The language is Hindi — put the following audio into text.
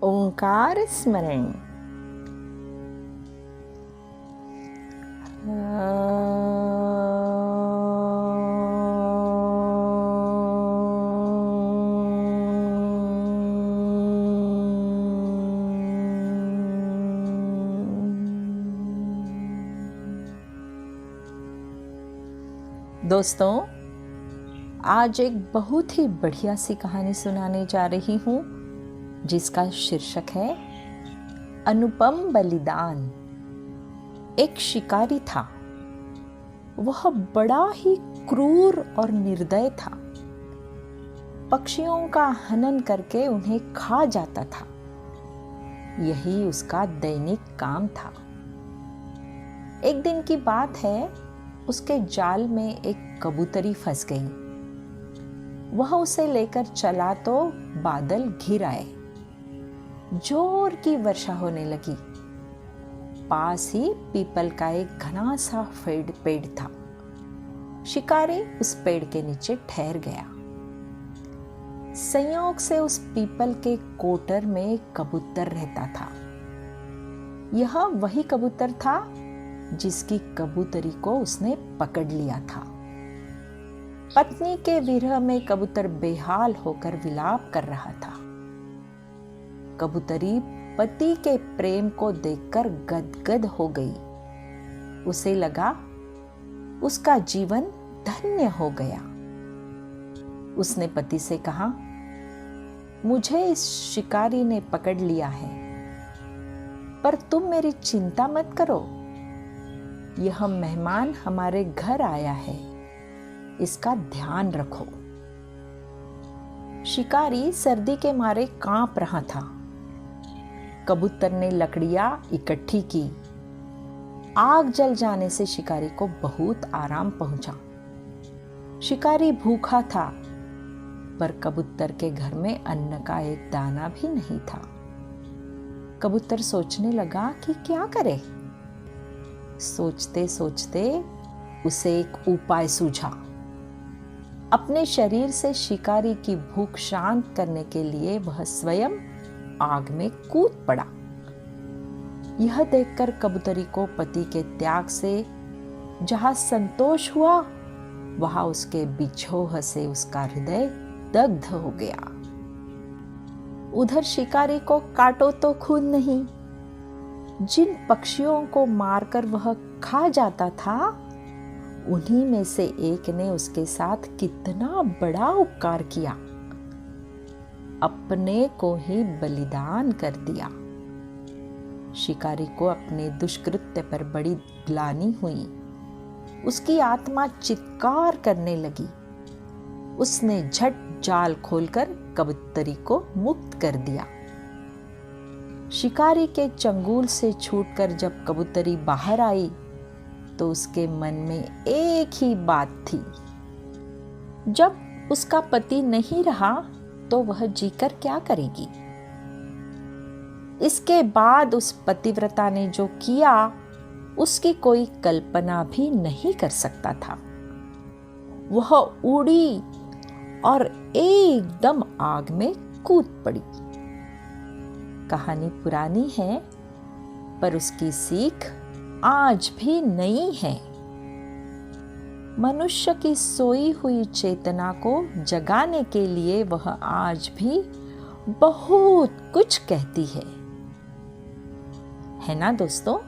ओंकार स्मरण। दोस्तों, आज एक बहुत ही बढ़िया सी कहानी सुनाने जा रही हूँ जिसका शीर्षक है अनुपम बलिदान। एक शिकारी था। वह बड़ा ही क्रूर और निर्दय था। पक्षियों का हनन करके उन्हें खा जाता था। यही उसका दैनिक काम था। एक दिन की बात है, उसके जाल में एक कबूतरी फंस गई। वह उसे लेकर चला तो बादल घिर आए। जोर की वर्षा होने लगी। पास ही पीपल का एक घना सा पेड़ था। शिकारी उस पेड़ के नीचे ठहर गया। संयोग से उस पीपल के कोटर में एक कबूतर रहता था। यह वही कबूतर था जिसकी कबूतरी को उसने पकड़ लिया था। पत्नी के विरह में कबूतर बेहाल होकर विलाप कर रहा था। कबूतरी पति के प्रेम को देखकर गदगद हो गई। उसे लगा उसका जीवन धन्य हो गया। उसने पति से कहा, मुझे इस शिकारी ने पकड़ लिया है, पर तुम मेरी चिंता मत करो। यह मेहमान हमारे घर आया है, इसका ध्यान रखो। शिकारी सर्दी के मारे कांप रहा था। कबूतर ने लकड़ियां इकट्ठी की। आग जल जाने से शिकारी को बहुत आराम पहुंचा। शिकारी भूखा था, पर कबूतर के घर में अन्न का एक दाना भी नहीं था। कबूतर सोचने लगा कि क्या करे। सोचते सोचते उसे एक उपाय सूझा। अपने शरीर से शिकारी की भूख शांत करने के लिए वह स्वयं आग में कूद पड़ा। यह देखकर कबूतरी को पति के त्याग से जहां संतोष हुआ, वहां उसके बिछोह से उसका हृदय दग्ध हो गया। उधर शिकारी को काटो तो खून नहीं। जिन पक्षियों को मारकर वह खा जाता था, उन्हीं में से एक ने उसके साथ कितना बड़ा उपकार किया। अपने को ही बलिदान कर दिया। शिकारी को अपने दुष्कृत्य पर बड़ी ग्लानि हुई। उसकी आत्मा चित्कार करने लगी। उसने झट जाल खोलकर कबूतरी को मुक्त कर दिया। शिकारी के चंगुल से छूटकर जब कबूतरी बाहर आई, तो उसके मन में एक ही बात थी। जब उसका पति नहीं रहा, तो वह जीकर क्या करेगी। इसके बाद उस पतिव्रता ने जो किया, उसकी कोई कल्पना भी नहीं कर सकता था। वह उड़ी और एकदम आग में कूद पड़ी। कहानी पुरानी है, पर उसकी सीख आज भी नई है। मनुष्य की सोई हुई चेतना को जगाने के लिए वह आज भी बहुत कुछ कहती है ना दोस्तों?